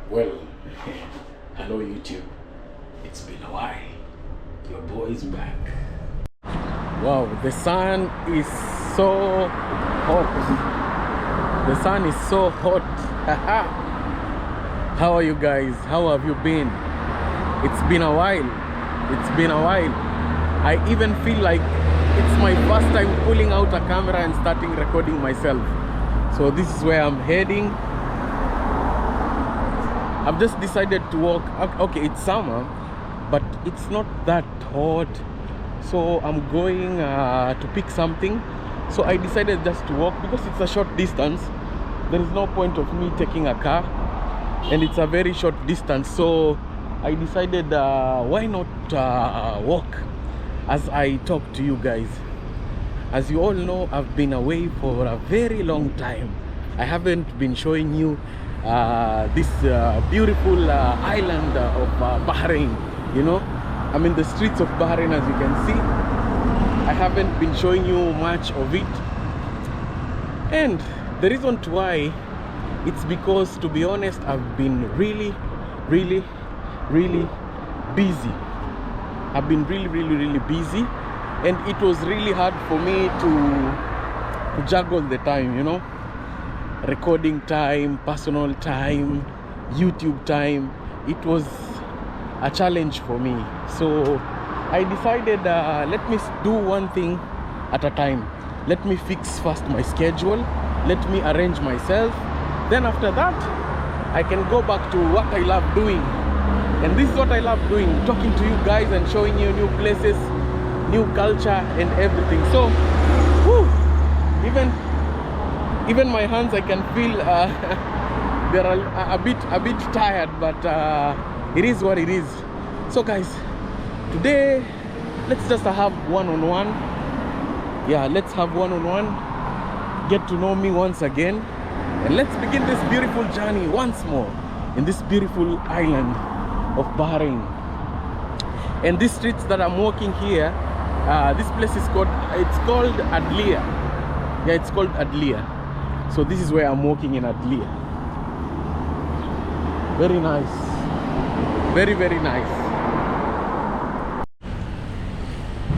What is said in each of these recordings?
Well, hello YouTube. It's been a while. Your boy is back. Wow, the sun is so hot. The sun is so hot. How are you guys? How have you been? It's been a while. It's been a while. I even feel like it's my first time pulling out a camera and starting recording myself. So this is where I'm heading. I've just decided to walk. Okay, it's summer, but it's not that hot. So I'm going to pick something. So I decided just to walk because it's a short distance. There is no point of me taking a car, and it's a very short distance. So I decided why not walk as I talk to you guys. As you all know, I've been away for a very long time. I haven't been showing you this beautiful island of Bahrain. You know, I'm in the streets of Bahrain, as you can see. I haven't been showing you much of it, and the reason why, it's because, to be honest, I've been really busy. I've been really busy, and it was really hard for me to juggle the time, you know, recording time, personal time, YouTube time. It was a challenge for me. So I decided, let me do one thing at a time. Let me fix first my schedule, let me arrange myself, then after that I can go back to what I love doing. And this is what I love doing, talking to you guys and showing you new places, new culture and everything. So whew, even my hands, I can feel they're a bit tired, but it is what it is. So guys, today let's just have one-on-one. Yeah, let's have one-on-one, get to know me once again, and let's begin this beautiful journey once more in this beautiful island of Bahrain. And these streets that I'm walking here, this place is called Adliya. Yeah, it's called Adliya. So this is where I'm walking, in Adliya. Very nice, very nice.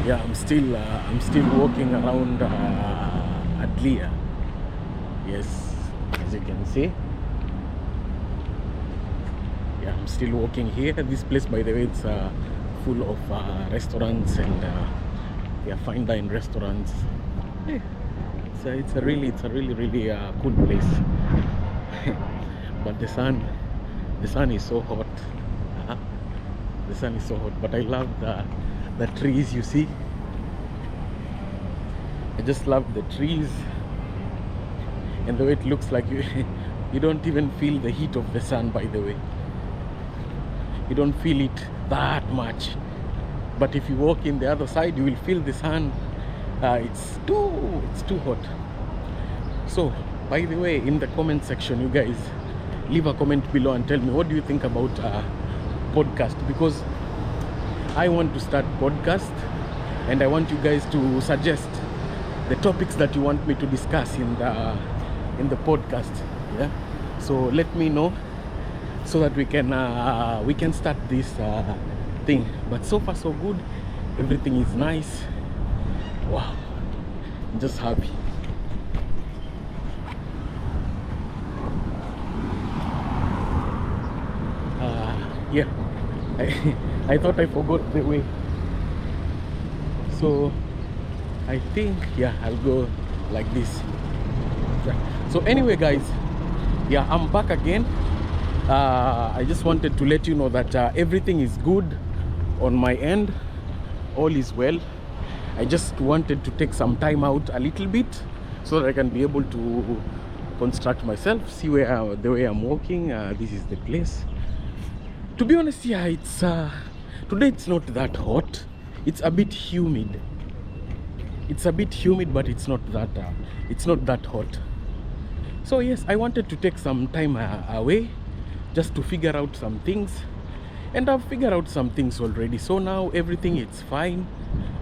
Yeah, I'm still walking around Adliya. Yes, as you can see. Yeah, I'm still walking here. This place, by the way, it's full of restaurants and fine dine restaurants. Yeah. It's a really cool place. But the sun is so hot. The sun is so hot, but I love the trees, you see. I just love the trees and the way it looks like you don't even feel the heat of the sun, by the way. You don't feel it that much, but if you walk in the other side, you will feel the sun. It's too hot. So by the way, in the comment section, you guys leave a comment below and tell me what do you think about podcast, because I want to start podcast and I want you guys to suggest the topics that you want me to discuss in the podcast. Yeah, so let me know so that we can start this thing. But so far so good, everything is nice. Wow, I'm just happy. Yeah, I thought I forgot the way, so I think, yeah, I'll go like this. So anyway guys, yeah, I'm back again. I just wanted to let you know that everything is good on my end, all is well. I just wanted to take some time out a little bit so that I can be able to construct myself, see where the way I'm walking. This is the place. To be honest, yeah, it's today it's not that hot. It's a bit humid. It's a bit humid, but it's not that hot. So yes, I wanted to take some time away just to figure out some things, and I've figured out some things already. So now everything is fine.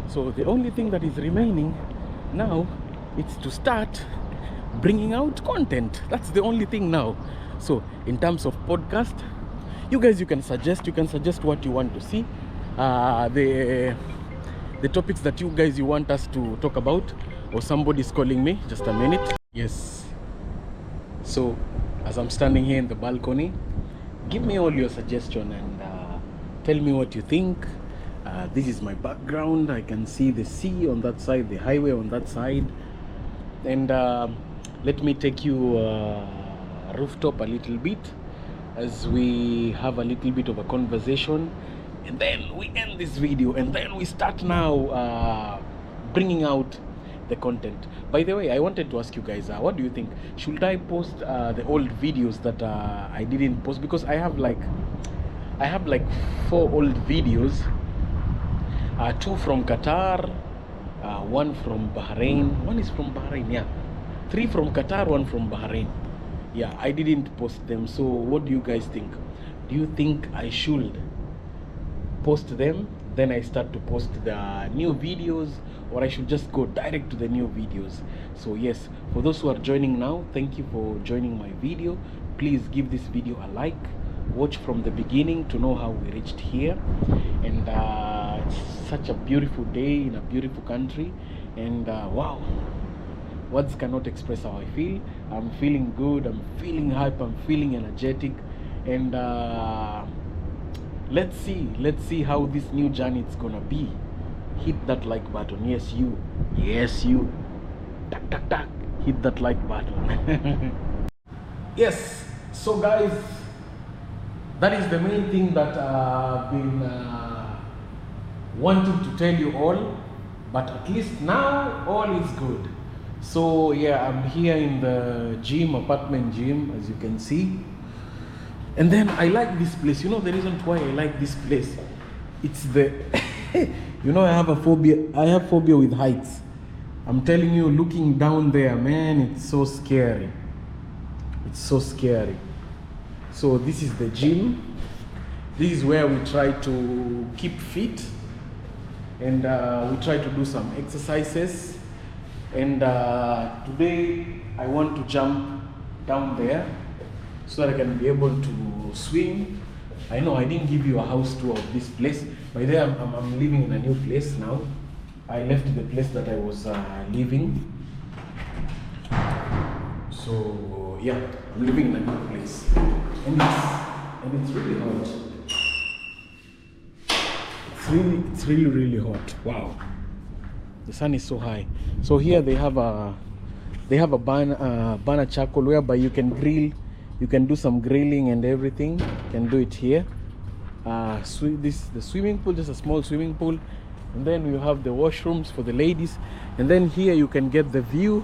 So the only thing that is remaining now is to start bringing out content. That's the only thing now. So in terms of podcast, you guys, you can suggest what you want to see, the topics that you guys you want us to talk about. Or somebody's calling me, just a minute. Yes, so as I'm standing here in the balcony, give me all your suggestion and tell me what you think. This is my background. I can see the sea on that side, the highway on that side, and let me take you rooftop a little bit as we have a little bit of a conversation, and then we end this video, and then we start now bringing out the content. By the way, I wanted to ask you guys, what do you think? Should I post the old videos that I didn't post? Because I have like 4 old videos, 2 from Qatar, 1 from Bahrain. 1 is from Bahrain, yeah. 3 from Qatar, 1 from Bahrain. Yeah, I didn't post them. So what do you guys think? Do you think I should post them, then I start to post the new videos, or I should just go direct to the new videos? So yes, for those who are joining now, thank you for joining my video. Please give this video a like, watch from the beginning to know how we reached here. And it's such a beautiful day in a beautiful country, and wow, words cannot express how I feel. I'm feeling good, I'm feeling hype, I'm feeling energetic, and let's see how this new journey is gonna be. Hit that like button. Yes you, tack tack tack, hit that like button. Yes, so guys, that is the main thing that I've been wanting to tell you all, but at least now all is good. So yeah, I'm here in the gym, apartment gym, as you can see. And then I like this place. You know the reason why I like this place? It's the you know, I have phobia with heights. I'm telling you, looking down there, man, it's so scary. It's so scary. So this is the gym. This is where we try to keep fit, and we try to do some exercises. And today I want to jump down there so that I can be able to swim. I know I didn't give you a house tour of this place. By the way, I'm living in a new place now. I left the place that I was living. So yeah, I'm living in a new place, and it's really hot. It's really hot. Wow, the sun is so high. So here they have a burner charcoal whereby you can grill. You can do some grilling and everything. You can do it here. The swimming pool, just a small swimming pool, and then you have the washrooms for the ladies. And then here you can get the view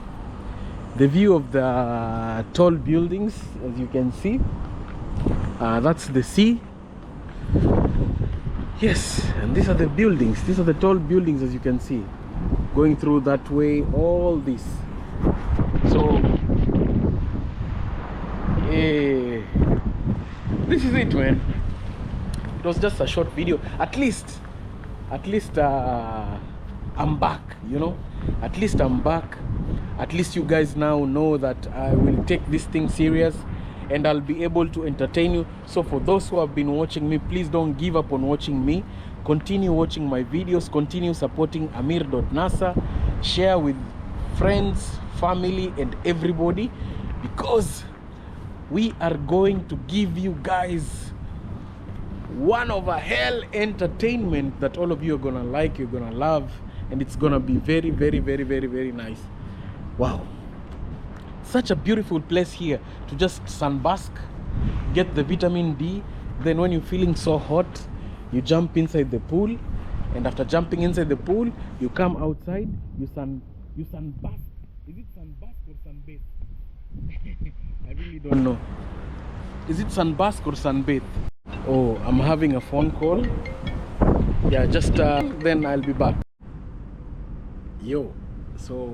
of the tall buildings, as you can see. That's the sea. Yes, and these are the buildings. These are the tall buildings, as you can see, going through that way. All this. So this is it, man. It was just a short video. At least I'm back, you know. At least I'm back. At least you guys now know that I will take this thing serious, and I'll be able to entertain you. So for those who have been watching me, please don't give up on watching me. Continue watching my videos, continue supporting Amir.Nasser, share with friends, family, and everybody, because we are going to give you guys one of a hell entertainment that all of you are gonna like, you're gonna love, and it's gonna be very nice. Wow, such a beautiful place here to just sunbask, get the vitamin D. Then when you're feeling so hot, you jump inside the pool, and after jumping inside the pool, you come outside, you sunbask. Is it sunbask or sunbathe? I really don't know. Is it sunbask or sunbathe? Oh, I'm having a phone call. Yeah, just then I'll be back. Yo, so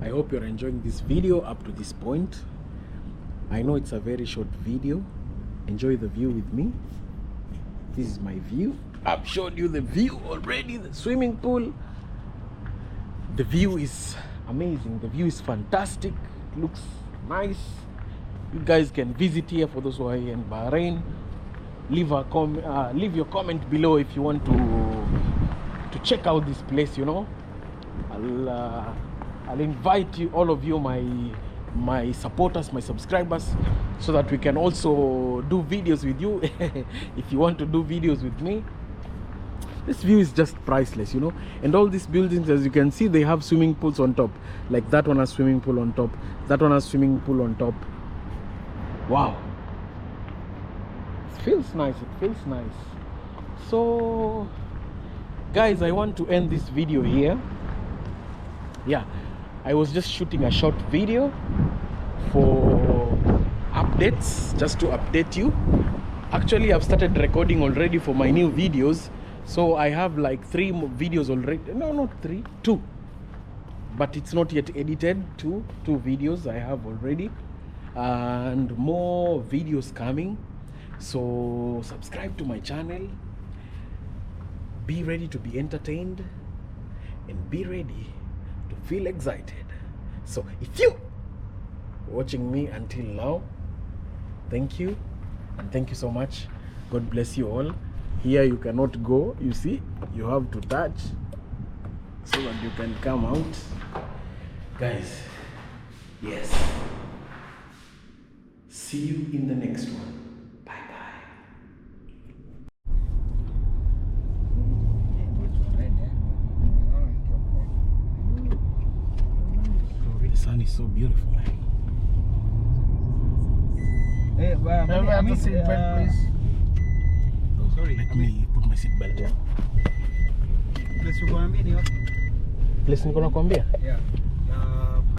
I hope you're enjoying this video up to this point. I know it's a very short video. Enjoy the view with me. This is my view. I've showed you the view already, the swimming pool. The view is amazing. The view is fantastic. It looks nice. You guys can visit here. For those who are here in Bahrain, leave your comment below if you want to check out this place. You know, I'll invite you, all of you, my supporters, my subscribers, so that we can also do videos with you. If you want to do videos with me, this view is just priceless, you know. And all these buildings, as you can see, they have swimming pools on top. Like that one has swimming pool on top, that one has swimming pool on top. Wow, it feels nice, it feels nice. So guys, I want to end this video here. Yeah, I was just shooting a short video for updates, just to update you. Actually, I've started recording already for my new videos. So I have like 3 more videos already. No, not 3, 2. But it's not yet edited. Two videos I have already. And more videos coming. So subscribe to my channel. Be ready to be entertained. And be ready to feel excited. So if you watching me until now, thank you. And thank you so much. God bless you all. Here you cannot go, you see, you have to touch so that you can come out. Guys, yes, see you in the next one. Bye bye. The sun is so beautiful. Hey, have a seatbelt, please. Sorry, let me put my seat belt on. Place uko naambia ni wapi? Place niko nakwambia? Yeah.